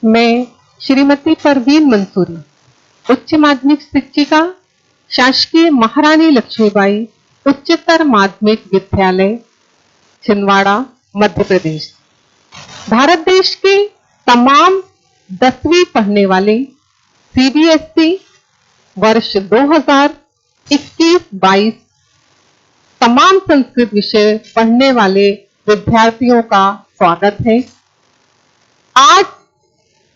मैं श्रीमती परवीन मंसूरी, उच्च माध्यमिक शिक्षिका, शासकीय महारानी लक्ष्मीबाई उच्चतर माध्यमिक विद्यालय, छिंदवाड़ा, मध्य प्रदेश, भारत देश के तमाम 10वीं पढ़ने वाले सीबीएसई वर्ष 2021-22 तमाम संस्कृत विषय पढ़ने वाले विद्यार्थियों का स्वागत है। आज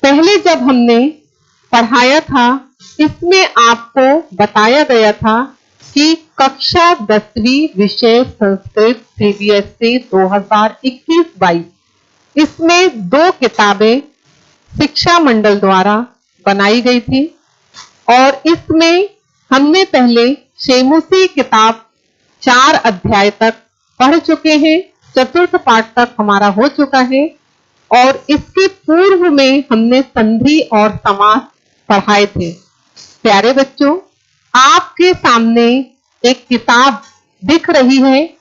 पहले जब हमने पढ़ाया था, इसमें आपको बताया गया था कि कक्षा 10वीं विषय संस्कृत सीबीएसई 2021-22 इसमें 2 किताबें शिक्षा मंडल द्वारा बनाई गई थी और इसमें हमने पहले शेमुसी किताब 4 अध्याय तक पढ़ चुके हैं, चतुर्थ पाठ तक हमारा हो चुका है और इसके पूर्व में हमने संधि और समास पढ़ाए थे। प्यारे बच्चों, आपके सामने एक किताब दिख रही है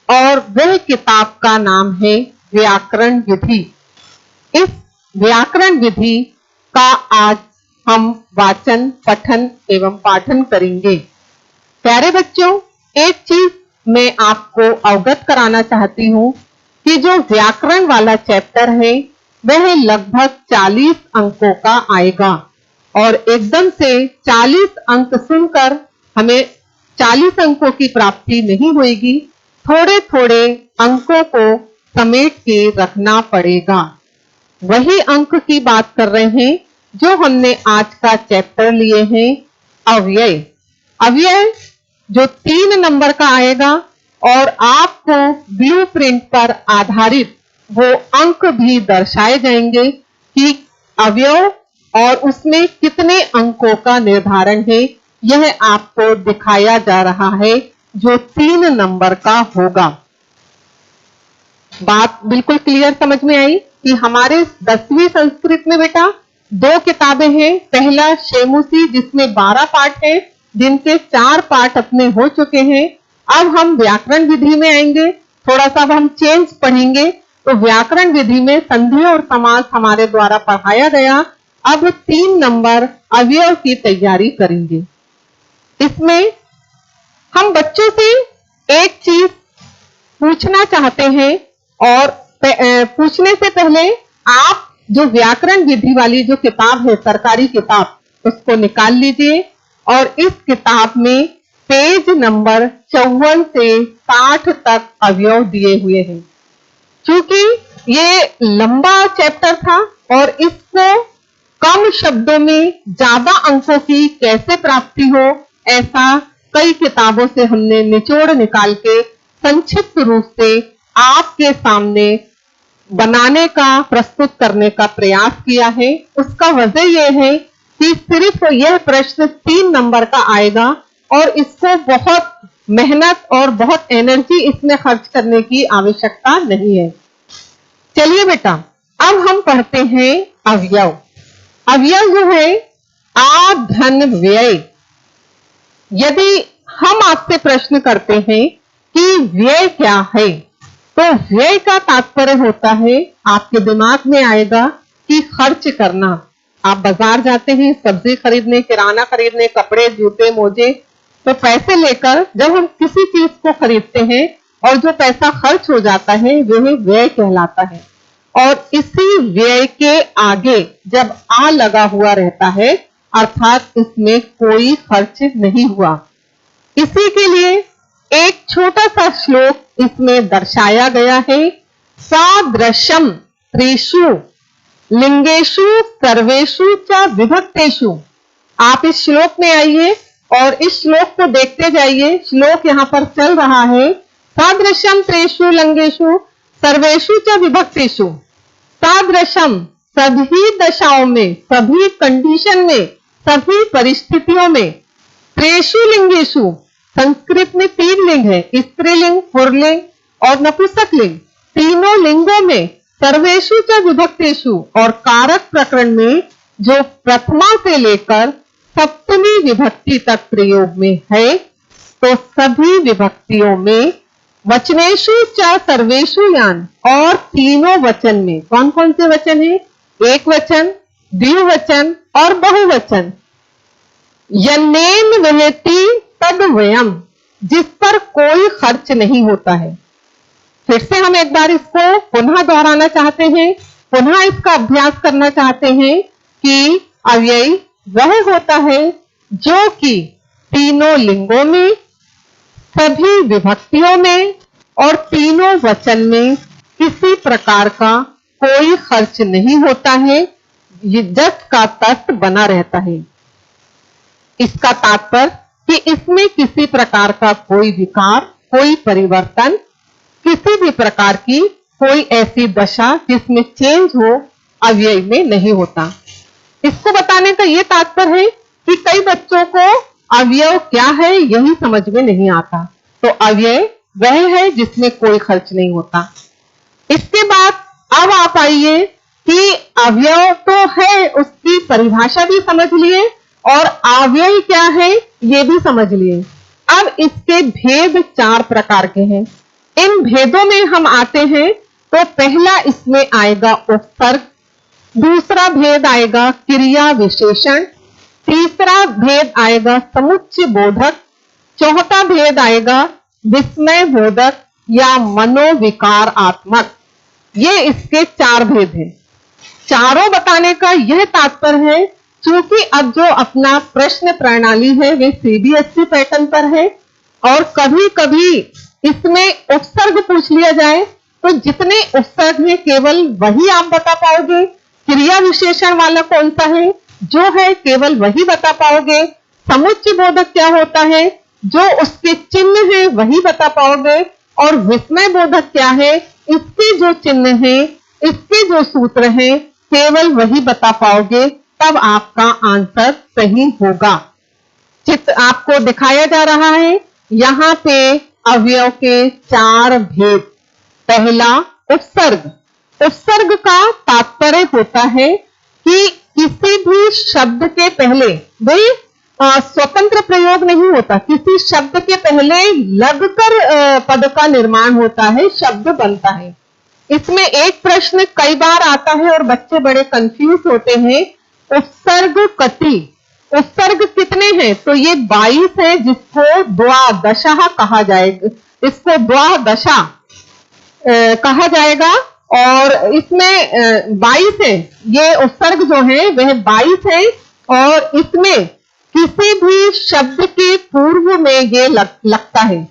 और वह किताब का नाम है व्याकरण विधि। इस व्याकरण विधि का आज हम वाचन, पठन एवं पाठन करेंगे। प्यारे बच्चों, एक चीज मैं आपको अवगत कराना चाहती हूँ कि जो व्याकरण वाला चैप्टर है वह लगभग 40 अंकों का आएगा और एकदम से 40 अंक सुनकर हमें 40 अंकों की प्राप्ति नहीं होगी, थोड़े थोड़े अंकों को समेट के रखना पड़ेगा। वही अंक की बात कर रहे हैं जो हमने आज का चैप्टर लिए हैं, अव्यय। अव्यय जो 3 नंबर का आएगा और आपको ब्लूप्रिंट पर आधारित वो अंक भी दर्शाए जाएंगे कि अवयव और उसमें कितने अंकों का निर्धारण है, यह आपको दिखाया जा रहा है जो 3 नंबर का होगा। बात बिल्कुल क्लियर समझ में आई कि हमारे 10वीं संस्कृत में बेटा 2 किताबें हैं। पहला शेमुसी जिसमें 12 पाठ है, जिनके 4 पाठ अपने हो चुके हैं। अब हम व्याकरण विधि में आएंगे, थोड़ा सा हम चेंज पढ़ेंगे। तो व्याकरण विधि में संधि और समास हमारे द्वारा पढ़ाया गया। अब 3 नंबर अवयव की तैयारी करेंगे। इसमें हम बच्चों से एक चीज पूछना चाहते हैं और पूछने से पहले आप जो व्याकरण विधि वाली जो किताब है, सरकारी किताब, उसको निकाल लीजिए और इस किताब में पेज नंबर 54 से 60 तक अवयव दिए हुए हैं। क्योंकि ये लंबा चैप्टर था और इसको कम शब्दों में ज्यादा अंकों की कैसे प्राप्ति हो, ऐसा कई किताबों से हमने निचोड़ निकाल के संक्षिप्त रूप से आपके सामने बनाने का, प्रस्तुत करने का प्रयास किया है। उसका वजह यह है कि सिर्फ यह प्रश्न 3 नंबर का आएगा और इसको बहुत मेहनत और बहुत एनर्जी इसमें खर्च करने की आवश्यकता नहीं है। चलिए बेटा, अब हम पढ़ते हैं अवयव। अवयव जो है आ धन व्यय। यदि हम आपसे प्रश्न करते हैं कि व्यय क्या है, तो व्यय का तात्पर्य होता है, आपके दिमाग में आएगा कि खर्च करना। आप बाजार जाते हैं सब्जी खरीदने, किराना खरीदने, कपड़े, जूते, मोजे, तो पैसे लेकर जब हम किसी चीज को खरीदते हैं और जो पैसा खर्च हो जाता है वह व्यय कहलाता है। और इसी व्यय के आगे जब आ लगा हुआ रहता है, अर्थात इसमें कोई खर्च नहीं हुआ। इसी के लिए एक छोटा सा श्लोक इसमें दर्शाया गया है। सादृशम त्रिषु लिंगेषु सर्वेषु च विभक्तेषु। आप इस श्लोक में आइए और इस श्लोक को देखते जाइए। श्लोक यहाँ पर चल रहा है, सादृशम त्रिषु लिंगेषु सर्वेषु च विभक्तेषु। सादृशम सभी दशाओं में, सभी कंडीशन में, सभी परिस्थितियों में। त्रिषु लिंगेषु, संस्कृत में 3 लिंग है, स्त्रीलिंग, पुल्लिंग और नपुंसकलिंग। तीनों लिंगों में सर्वेषु च विभक्तेषु और कारक प्रकरण में जो प्रथमा से लेकर सप्तमी विभक्ति तक प्रयोग में है, तो सभी विभक्तियों में वचनेषु च सर्वेषु यान, और तीनों वचन में, कौन कौन से वचन है? एक वचन, द्विवचन और बहुवचन। यन्नेन वहति तद व्ययम, जिस पर कोई खर्च नहीं होता है। फिर से हम एक बार इसको पुनः दोहराना चाहते हैं, पुनः इसका अभ्यास करना चाहते हैं कि अव्यय वह होता है जो कि तीनों लिंगों में, सभी विभक्तियों में और तीनों वचन में किसी प्रकार का कोई खर्च नहीं होता है, ये जस का तस बना रहता है। इसका तात्पर्य कि इसमें किसी प्रकार का कोई विकार, कोई परिवर्तन, किसी भी प्रकार की कोई ऐसी दशा जिसमें चेंज हो, अव्यय में नहीं होता। इसको बताने का यह तात्पर्य है कि कई बच्चों को अवयव क्या है यही समझ में नहीं आता, तो अव्यय वह है जिसमें कोई खर्च नहीं होता। इसके बाद अब आप आइए कि अवयव तो है, उसकी परिभाषा भी समझ लिए और अव्यय क्या है ये भी समझ लिए। अब इसके भेद 4 प्रकार के हैं। इन भेदों में हम आते हैं तो पहला इसमें आएगा उपसर्ग, दूसरा भेद आएगा क्रिया विशेषण, तीसरा भेद आएगा समुच्चय बोधक, चौथा भेद आएगा विस्मय बोधक या मनोविकारात्मक। ये इसके 4 भेद हैं। चारों बताने का यह तात्पर्य है क्योंकि अब जो अपना प्रश्न प्रणाली है वे सीबीएसई पैटर्न पर है और कभी कभी इसमें उपसर्ग पूछ लिया जाए तो जितने उपसर्ग हैं केवल वही आप बता पाओगे। क्रिया विशेषण वाला कौन सा है जो है केवल वही बता पाओगे। समुच्चय बोधक क्या होता है जो उसके चिन्ह है वही बता पाओगे। और विस्मय बोधक क्या है इसके जो चिन्ह है, इसके जो सूत्र है केवल वही बता पाओगे, तब आपका आंसर सही होगा। चित्र आपको दिखाया जा रहा है यहाँ पे अवयव के 4 भेद। पहला उपसर्ग। उपसर्ग का तात्पर्य होता है कि किसी भी शब्द के पहले वे स्वतंत्र प्रयोग नहीं होता, किसी शब्द के पहले लगकर पद का निर्माण होता है, शब्द बनता है। इसमें एक प्रश्न कई बार आता है और बच्चे बड़े कंफ्यूज होते हैं, उपसर्ग कति, उपसर्ग कितने हैं? तो ये 22 है जिसको द्वादशा कहा जाएगा, इसको द्वादशा कहा जाएगा। और इसमें 22 है, ये उपसर्ग जो है वह 22 है और इसमें किसी भी शब्द के पूर्व में ये लगता है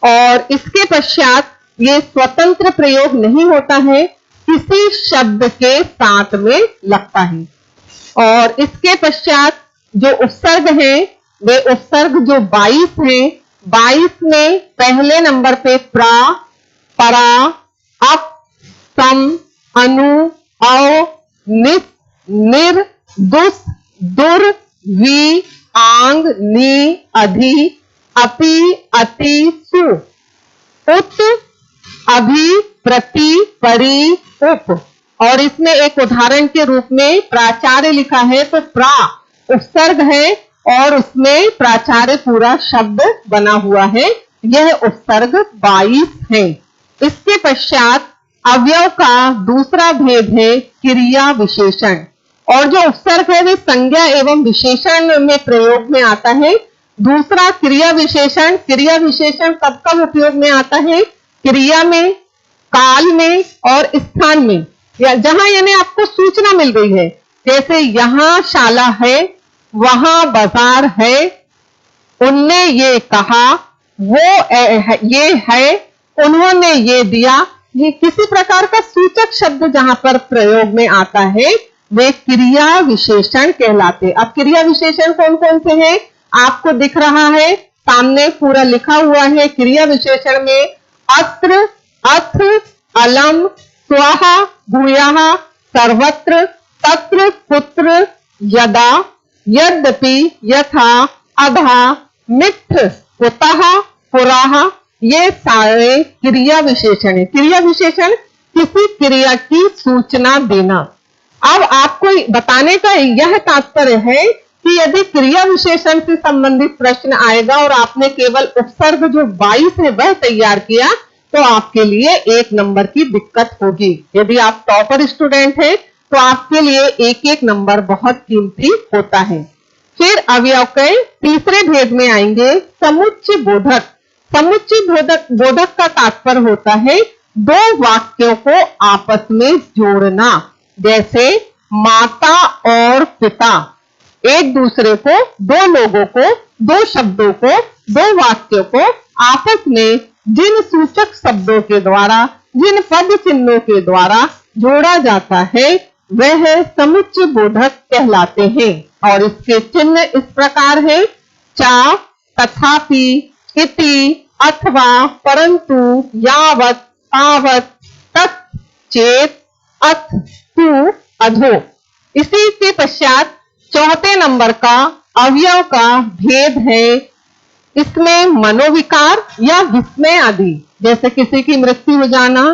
और इसके पश्चात ये स्वतंत्र प्रयोग नहीं होता है, किसी शब्द के साथ में लगता है। और इसके पश्चात जो उपसर्ग है वे उपसर्ग जो 22 हैं, 22 में पहले नंबर पे प्रा, परा, अप, सम, अनु, औ, निस, निर, दुस, दुर, वी, आंग, नी, अधि, अपि, अति, सु, उत, अभि, प्रति, परि, उप। और इसमें एक उदाहरण के रूप में प्राचार्य लिखा है तो प्रा उपसर्ग है और उसमें प्राचार्य पूरा शब्द बना हुआ है, यह उपसर्ग 22 है। इसके पश्चात अवयव का दूसरा भेद है क्रिया विशेषण। और जो उपसर्ग है वे संज्ञा एवं विशेषण में प्रयोग में आता है। दूसरा क्रिया विशेषण, क्रिया विशेषण कब कब उपयोग में आता है? क्रिया में, काल में और स्थान में, या जहां यानी आपको सूचना मिल गई है, जैसे यहां शाला है, वहां बाजार है, उनने ये कहा, वो ये है, उन्होंने ये दिया। ये किसी प्रकार का सूचक शब्द जहां पर प्रयोग में आता है वे क्रिया विशेषण कहलाते। अब क्रिया विशेषण कौन कौन से हैं आपको दिख रहा है, सामने पूरा लिखा हुआ है। क्रिया विशेषण में अत्र, अथ, अलम, स्वाहा, भूयाः, सर्वत्र, तत्र, कुत्र, यदा, यद्यपि, यथा, अधा, मिथ्, कुतः, पुरः, ये सारे क्रिया विशेषण है। क्रिया विशेषण किसी क्रिया की सूचना देना। अब आपको बताने का यह तात्पर्य है कि यदि क्रिया विशेषण से संबंधित प्रश्न आएगा और आपने केवल उपसर्ग जो 22 है वह तैयार किया तो आपके लिए 1 नंबर की दिक्कत होगी। यदि आप टॉपर स्टूडेंट हैं तो आपके लिए 1-1 नंबर बहुत कीमती होता है। फिर अवयव के तीसरे भेद में आएंगे समुच्चय बोधक। समुच्चय बोधक का तात्पर्य होता है दो वाक्यों को आपस में जोड़ना। जैसे माता और पिता एक दूसरे को, दो लोगों को, दो शब्दों को, दो वाक्यों को आपस में जिन सूचक शब्दों के द्वारा, जिन पद चिन्हों के द्वारा जोड़ा जाता है वह समुच्चय बोधक कहलाते हैं। और इसके चिन्ह इस प्रकार है चा, तथापि, इति, अथवा, परंतु, यावत, तावत, तत्, चेत, अथ, तु, अधो। इसी के पश्चात चौथे नंबर का अवयव का भेद है, इसमें मनोविकार या विस्मय आदि, जैसे किसी की मृत्यु हो जाना,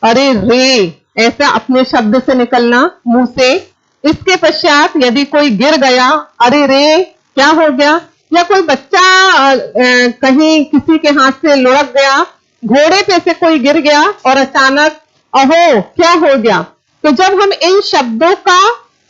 अरे रे ऐसा अपने शब्द से निकलना मुंह से। इसके पश्चात यदि कोई गिर गया, अरे रे क्या हो गया, या कोई बच्चा कहीं किसी के हाथ से लुढ़क गया, घोड़े पे से कोई गिर गया और अचानक अहो क्या हो गया। तो जब हम इन शब्दों का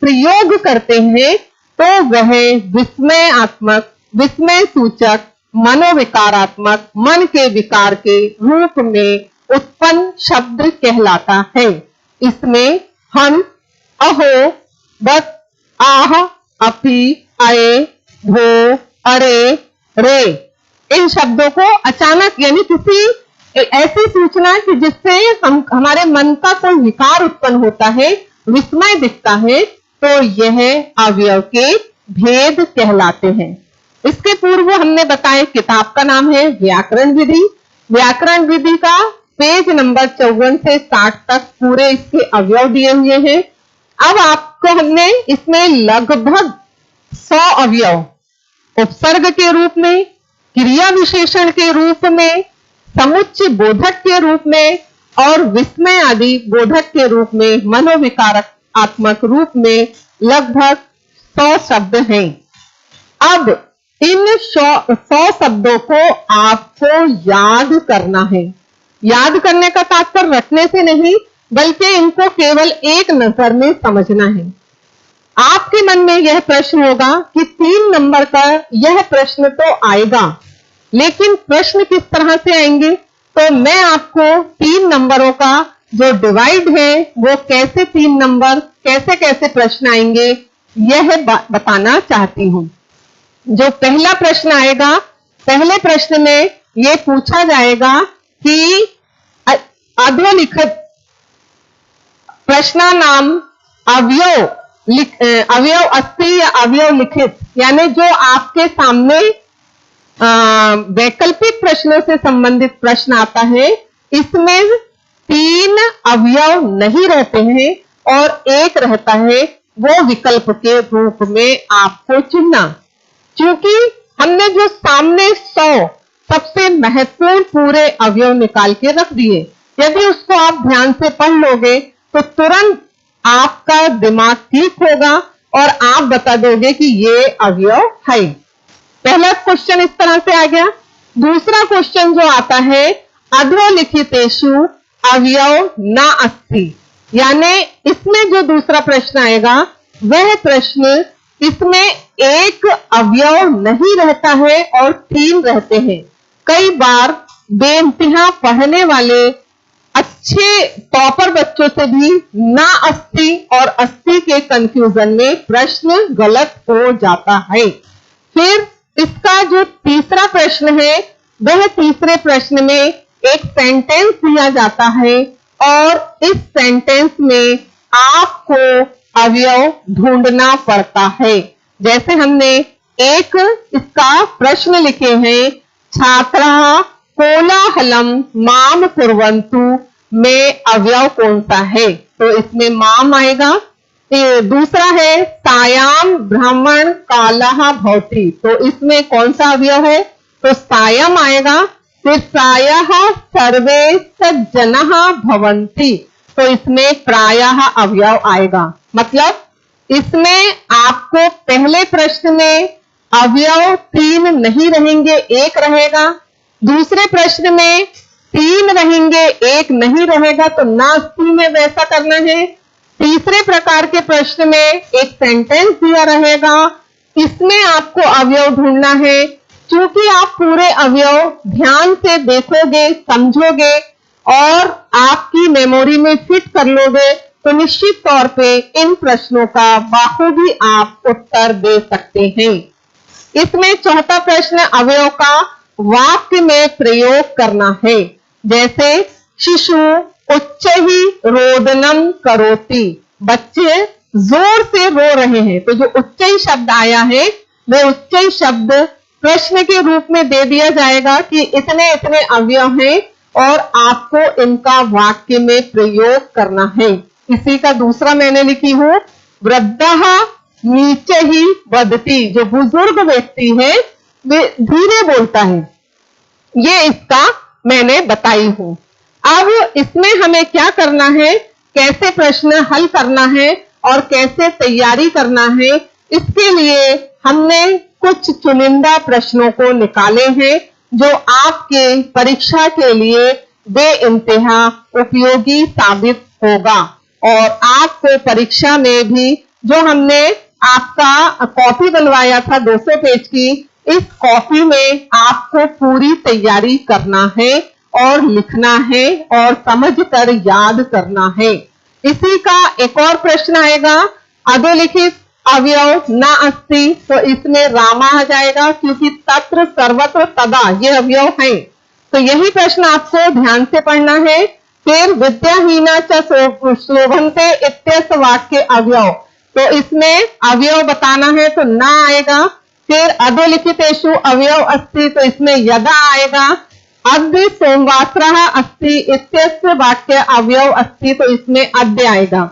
प्रयोग करते हैं तो वह विस्मयात्मक, विस्मय सूचक, मनोविकारात्मक, मन के विकार के रूप में उत्पन्न शब्द कहलाता है। इसमें हम अहो, बस, आह, अपि, अये, भो, अरे, रे इन शब्दों को अचानक यानी किसी ऐसी सूचना कि जिससे हमारे मन का कोई विकार उत्पन्न होता है, विस्मय दिखता है, तो यह अवयव के भेद कहलाते हैं। इसके पूर्व हमने बताया किताब का नाम है व्याकरण विधि। व्याकरण विधि का पेज नंबर 54 से 60 तक पूरे इसके अवयव दिए हुए हैं। अब आपको हमने इसमें लगभग 100 अवयव उपसर्ग के रूप में, क्रिया विशेषण के रूप में, समुच्चय बोधक के रूप में और विस्मय आदि बोधक के रूप में, मनोविकारात्मक रूप में लगभग 100 शब्द हैं। अब इन 100 शब्दों को आपको याद करना है। याद करने का तात्पर्य रटने से नहीं, बल्कि इनको केवल एक नजर में समझना है। आपके मन में यह प्रश्न होगा कि 3 नंबर का यह प्रश्न तो आएगा, लेकिन प्रश्न किस तरह से आएंगे। तो मैं आपको 3 नंबरों का जो डिवाइड है वो कैसे 3 नंबर कैसे कैसे प्रश्न आएंगे यह बताना चाहती हूं। जो पहला प्रश्न आएगा, पहले प्रश्न में यह पूछा जाएगा कि अधोलिखित प्रश्नानाम अवयव अस्ति या अवयव लिखित, यानी जो आपके सामने वैकल्पिक प्रश्नों से संबंधित प्रश्न आता है, इसमें 3 अवयव नहीं रहते हैं और एक रहता है, वो विकल्प के रूप में आपको चुनना। क्योंकि हमने जो सामने 100 सबसे महत्वपूर्ण पूरे अवयव निकाल के रख दिए, यदि उसको आप ध्यान से पढ़ लोगे तो तुरंत आपका दिमाग ठीक होगा और आप बता दोगे कि ये अवयव है। पहला क्वेश्चन इस तरह से आ गया। दूसरा क्वेश्चन जो आता है, अधोलिखितेषु अवयव न अस्ति, यानी इसमें जो दूसरा प्रश्न आएगा वह प्रश्न, इसमें एक अवयव नहीं रहता है और 3 रहते हैं। कई बार बेइंतहा पढ़ने वाले अच्छे टॉपर बच्चों से भी ना अस्ति और अस्ति के कंफ्यूजन में प्रश्न गलत हो जाता है। फिर इसका जो तीसरा प्रश्न है, वह तीसरे प्रश्न में एक सेंटेंस दिया जाता है और इस सेंटेंस में आपको अवयव ढूंढना पड़ता है। जैसे हमने एक इसका प्रश्न लिखे हैं, छात्राः कोलाहलम माम कुर्वन्तु में अवयव कौन सा है, तो इसमें माम आएगा। दूसरा है सायाम ब्राह्मण कालः भवति, तो इसमें कौन सा अवयव है, तो सायम आएगा। फिर प्रायः सर्वे सज्जनः भवन्ति, तो इसमें प्रायः अवयव आएगा। मतलब इसमें आपको पहले प्रश्न में अवयव 3 नहीं रहेंगे, 1 रहेगा। दूसरे प्रश्न में 3 रहेंगे, 1 नहीं रहेगा, तो ना अस्सी में वैसा करना है। तीसरे प्रकार के प्रश्न में एक सेंटेंस दिया रहेगा, इसमें आपको अवयव ढूंढना है। क्योंकि आप पूरे अवयव ध्यान से देखोगे, समझोगे और आपकी मेमोरी में फिट कर लोगे, तो निश्चित तौर पे इन प्रश्नों का बाखूबी आप उत्तर दे सकते हैं। इसमें चौथा प्रश्न अवयव का वाक्य में प्रयोग करना है। जैसे शिशु उच्चैः रोदनम करोति, बच्चे जोर से रो रहे हैं, तो जो उच्चैः शब्द आया है वह उच्चैः शब्द प्रश्न के रूप में दे दिया जाएगा कि इतने इतने अवयव हैं और आपको इनका वाक्य में प्रयोग करना है। इसी का दूसरा मैंने लिखी हूं, वृद्धः नीचैः वदति, जो बुजुर्ग व्यक्ति है वे धीरे बोलता है, ये इसका मैंने बताई हूं। अब इसमें हमें क्या करना है, कैसे प्रश्न हल करना है और कैसे तैयारी करना है, इसके लिए हमने कुछ चुनिंदा प्रश्नों को निकाले हैं जो आपके परीक्षा के लिए बेइंतहा उपयोगी साबित होगा। और आपको परीक्षा में भी जो हमने आपका कॉपी बनवाया था 200 पेज की, इस कॉपी में आपको पूरी तैयारी करना है और लिखना है और समझकर याद करना है। इसी का एक और प्रश्न आएगा, अधोलिखित अवयव न अस्ति, तो इसमें रामा आ जाएगा क्योंकि तत्र सर्वत्र तदा ये अवयव है। तो यही प्रश्न आपको ध्यान से पढ़ना है। फिर विद्याहीना च शोभन्ते इत्यस्य वाक्य अवयव, तो इसमें अवयव बताना है तो ना आएगा। फिर अधोलिखितेषु अवयव अस्ति, तो इसमें यदा आएगा। अद्य सोमवासरः अस्ति इत्यस्य वाक्य अवयव अस्ति, तो इसमें अद्य आएगा।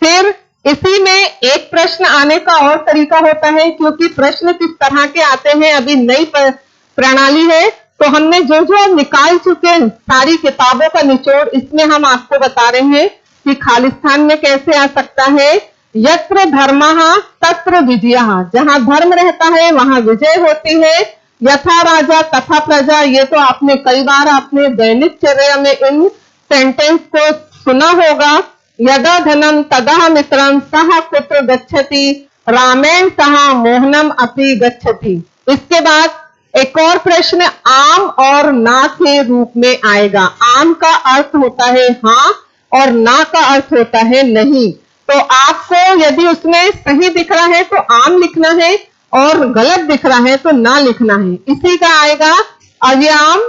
फिर इसी में एक प्रश्न आने का और तरीका होता है, क्योंकि प्रश्न किस तरह के आते हैं अभी नई प्रणाली है, तो हमने जो जो निकाल चुके सारी किताबों का निचोड़ इसमें हम आपको बता रहे हैं कि खालिस्तान में कैसे आ सकता है। यत्र धर्मः तत्र विजयः, जहां धर्म रहता है वहां विजय होती है। यथा राजा तथा प्रजा, ये तो आपने कई बार अपने दैनिक चर्या में इन सेंटेंस को सुना होगा। यदा धनम तदा मित्रम सह कुत्र गच्छति, रामेण सह मोहनम अपि गच्छति। इसके बाद एक और प्रश्न आम और ना के रूप में आएगा। आम का अर्थ होता है हाँ और ना का अर्थ होता है नहीं। तो आपको यदि उसमें सही दिख रहा है तो आम लिखना है और गलत दिख रहा है तो ना लिखना है। इसी का आएगा अव्याम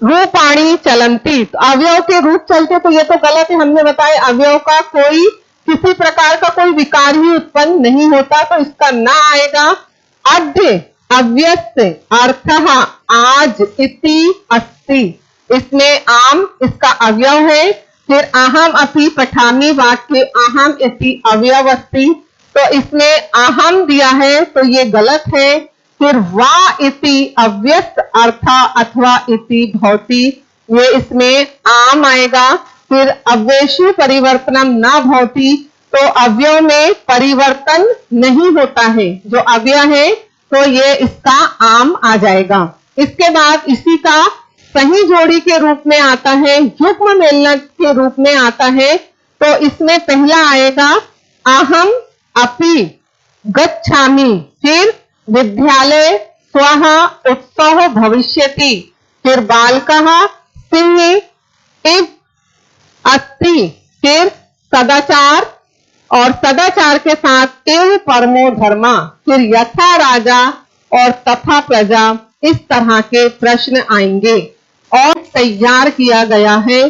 रूपाणी चलंती, तो अवयव के रूप चलते, तो ये तो गलत है, हमने बताया अवयव का कोई किसी प्रकार का कोई विकार ही उत्पन्न नहीं होता, तो इसका ना आएगा। अद्य अव्यस्त अर्थः आज इति अस्ति, इसमें आम इसका अवयव है। फिर अहम अपि पठामि वाक्य अहम इति अवयव अस्ति, तो इसमें अहम दिया है तो ये गलत है। फिर वा इति अव्यस्त अर्थ अथवा इति भवति, ये इसमें आम आएगा। फिर अव्ययेषु परिवर्तनम न भवति, तो अवयव में परिवर्तन नहीं होता है, जो अवयव है तो ये इसका आम आ जाएगा। इसके बाद इसी का सही जोड़ी के रूप में आता है, युग्म मेलनक के रूप में आता है, तो इसमें पहला आएगा अहम अपि गच्छामि, फिर विद्यालय स्वः उत्सव भविष्यति, फिर बालकः सिंह इव अस्ति, फिर सदाचार और सदाचार के साथ एव परमो धर्मा, फिर यथा राजा और तथा प्रजा, इस तरह के प्रश्न आएंगे और तैयार किया गया है।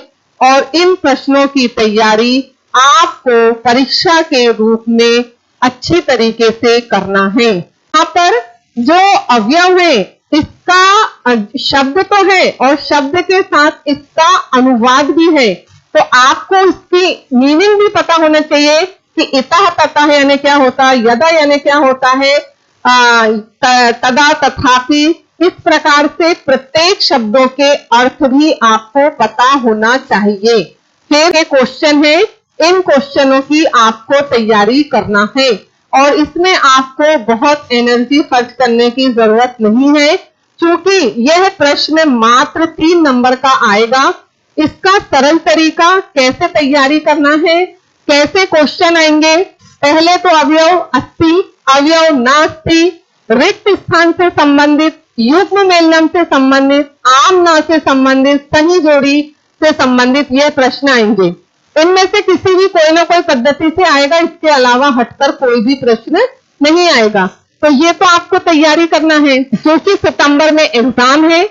और इन प्रश्नों की तैयारी आपको परीक्षा के रूप में अच्छी तरीके से करना है। यहाँ पर जो अवयव है इसका शब्द तो है और शब्द के साथ इसका अनुवाद भी है, तो आपको इसकी मीनिंग भी पता होना चाहिए कि इतः तथा यानी क्या होता है, यदा यानी क्या होता है, तदा तथापि, इस प्रकार से प्रत्येक शब्दों के अर्थ भी आपको पता होना चाहिए। फिर ये क्वेश्चन है, इन क्वेश्चनों की आपको तैयारी करना है और इसमें आपको बहुत एनर्जी खर्च करने की जरूरत नहीं है, क्योंकि यह प्रश्न मात्र 3 नंबर का आएगा। इसका सरल तरीका कैसे तैयारी करना है, कैसे क्वेश्चन आएंगे। पहले तो अवयव अस्ति, अवयव नास्ति, रिक्त स्थान से संबंधित, युग्म मेलनम से संबंधित, आम ना से संबंधित, सही जोड़ी से संबंधित यह प्रश्न आएंगे। इनमें से किसी भी कोई ना कोई पद्धति से आएगा, इसके अलावा हटकर कोई भी प्रश्न नहीं आएगा। तो ये तो आपको तैयारी करना है, क्योंकि सितंबर में एग्जाम है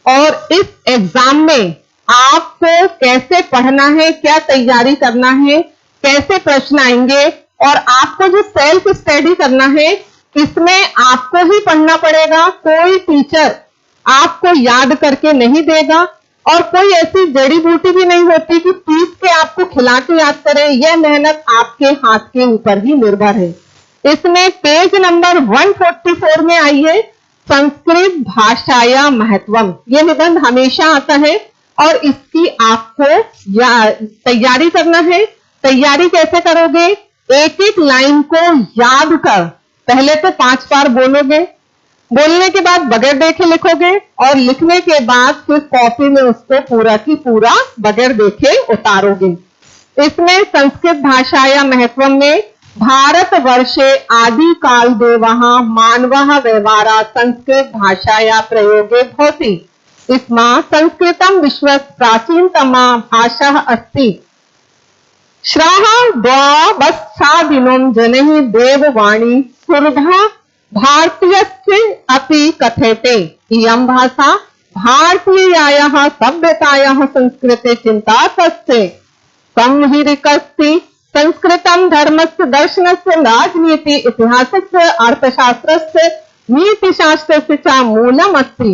और इस एग्जाम में आपको कैसे पढ़ना है, क्या तैयारी करना है, कैसे प्रश्न आएंगे, और आपको जो सेल्फ स्टडी करना है इसमें आपको ही पढ़ना पड़ेगा। कोई टीचर आपको याद करके नहीं देगा, और कोई ऐसी जड़ी बूटी भी नहीं होती कि पीस के आपको खिला के याद करें। यह मेहनत आपके हाथ के ऊपर ही निर्भर है। इसमें पेज नंबर 144 में आइए, संस्कृत भाषाया महत्वम, यह निबंध हमेशा आता है और इसकी आपको तैयारी करना है। तैयारी कैसे करोगे? एक एक लाइन को याद कर पहले तो 5 बार बोलोगे, बोलने के बाद बगैर देखे लिखोगे, और लिखने के बाद फिर कॉपी में उसको पूरा की पूरा बगैर देखे उतारोगे। इसमें संस्कृत भाषा या महत्व में भारत वर्षे आदि काल देवः मानवः व्यवहारा संस्कृत भाषाया प्रयोगे भवति। इसमें संस्कृतम विश्व प्राचीनतमा भाषा अस्ति। श्राह द्वावत्सादिनं जनैः देववाणी सुरभा भारतीयस्य अपि कथ्यते। इयं भाषा भारतीयायाः सभ्यतायाः संस्कृते चिन्ताकस्य संहिरिकस्ति। संस्कृतं धर्मस्य दर्शनस्य राजनीति इतिहासस्य अर्थशास्त्रस्य नीतिशास्त्रस्य च मूलम् अस्ति।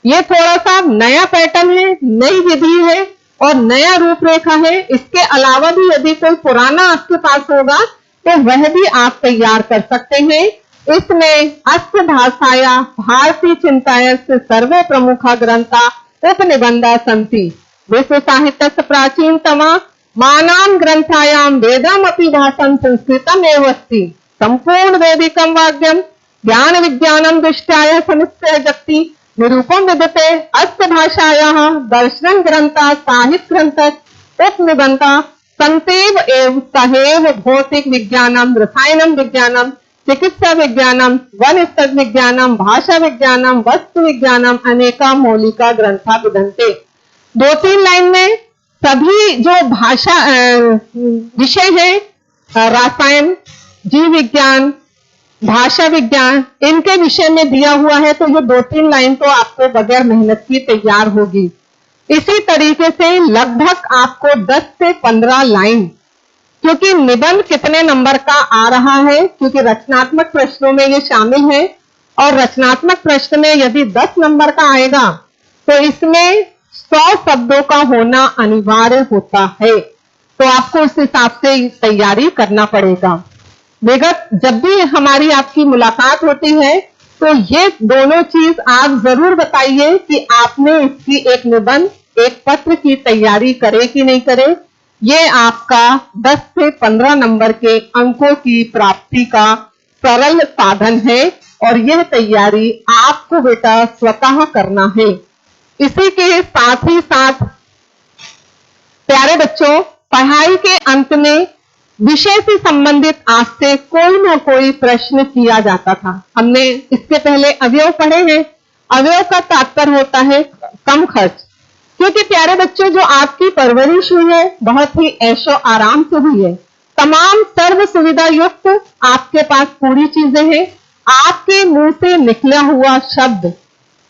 ये थोड़ा सा नया पैटर्न है, नई विधि है और नया रूपरेखा है। इसके अलावा भी यदि कोई पुराना आपके पास होगा तो वह भी आप तैयार कर सकते हैं। इसमें अस्य भाषाया भारतीय चिंताया से सर्वे प्रमुख ग्रंथा उपनिबंधा सन्ति। विश्व साहित्य प्राचीनतमा मानां ग्रंथायां वेदमपि भाषं संस्कृतम् एव अस्ति। संपूर्ण वैदिकं वाक्यं ज्ञान विज्ञानं दृष्टाय समुच्चय जगति निरूपम विद्यते। अस्य भाषायाः दर्शन ग्रंथा साहित्य ग्रंथ उपनिबंधा सन्तेव एव सहैव भौतिक विज्ञानं रसायनं विज्ञानं चिकित्सा विज्ञानम वनस्पति विज्ञानम भाषा विज्ञानम वस्तु विज्ञानम अनेका मौलिका ग्रंथा विधन्ते। 2-3 लाइन में सभी जो भाषा विषय है, रसायन, जीव विज्ञान, भाषा विज्ञान, इनके विषय में दिया हुआ है। तो ये 2-3 लाइन तो आपको बगैर मेहनत की तैयार होगी। इसी तरीके से लगभग आपको 10 से 15 लाइन, क्योंकि निबंध कितने नंबर का आ रहा है, क्योंकि रचनात्मक प्रश्नों में ये शामिल है, और रचनात्मक प्रश्न में यदि 10 नंबर का आएगा तो इसमें 100 शब्दों का होना अनिवार्य होता है। तो आपको उस हिसाब से तैयारी करना पड़ेगा। विगत जब भी हमारी आपकी मुलाकात होती है तो ये दोनों चीज आप जरूर बताइए कि आपने इसकी एक निबंध, एक पत्र की तैयारी करे कि नहीं करे। ये आपका 10 से 15 नंबर के अंकों की प्राप्ति का सरल साधन है, और यह तैयारी आपको बेटा स्वतः करना है। इसी के साथ ही साथ प्यारे बच्चों, पढ़ाई के अंत में विषय से संबंधित आज से कोई ना कोई प्रश्न किया जाता था। हमने इसके पहले अवयव पढ़े हैं। अवयव का तात्पर्य होता है कम खर्च, क्योंकि प्यारे बच्चों जो आपकी परवरिश हुई है बहुत ही ऐशो आराम से हुई है। तमाम सर्व सुविधा युक्त आपके पास पूरी चीजें हैं। आपके मुंह से निकला हुआ शब्द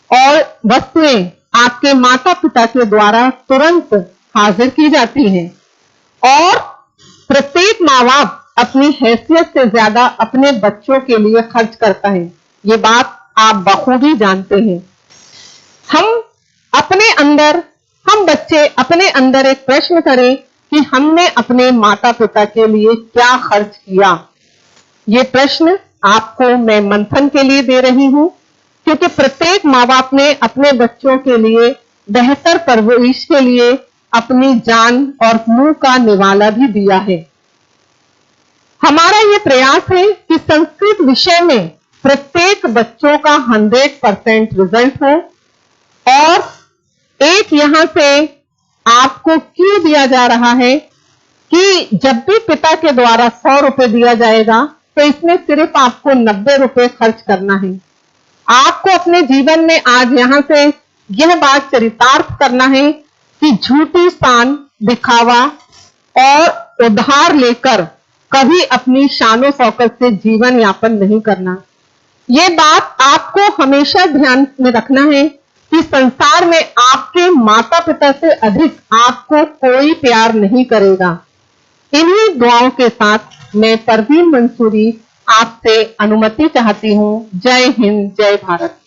और वस्तुएं आपके माता पिता के द्वारा तुरंत हाजिर की जाती हैं, और प्रत्येक माँ बाप अपनी हैसियत से ज्यादा अपने बच्चों के लिए खर्च करता है। ये बात आप बखूबी जानते हैं। हम बच्चे अपने अंदर एक प्रश्न करें कि हमने अपने माता पिता के लिए क्या खर्च किया। ये प्रश्न आपको मैं मंथन के लिए दे रही हूं, क्योंकि प्रत्येक माँ बाप ने अपने बच्चों के लिए बेहतर परवरिश के लिए अपनी जान और मुंह का निवाला भी दिया है। हमारा ये प्रयास है कि संस्कृत विषय में प्रत्येक बच्चों का 100% रिजल्ट हो। और एक यहां से आपको क्यों दिया जा रहा है कि जब भी पिता के द्वारा 100 रुपए दिया जाएगा तो इसमें सिर्फ आपको 90 रुपए खर्च करना है। आपको अपने जीवन में आज यहां से यह बात चरितार्थ करना है कि झूठी शान, दिखावा और उधार लेकर कभी अपनी शानो शौकत से जीवन यापन नहीं करना। ये बात आपको हमेशा ध्यान में रखना है कि संसार में आपके माता पिता से अधिक आपको कोई प्यार नहीं करेगा। इन्हीं दुआओं के साथ मैं परवीन मंसूरी आपसे अनुमति चाहती हूं। जय हिंद, जय भारत।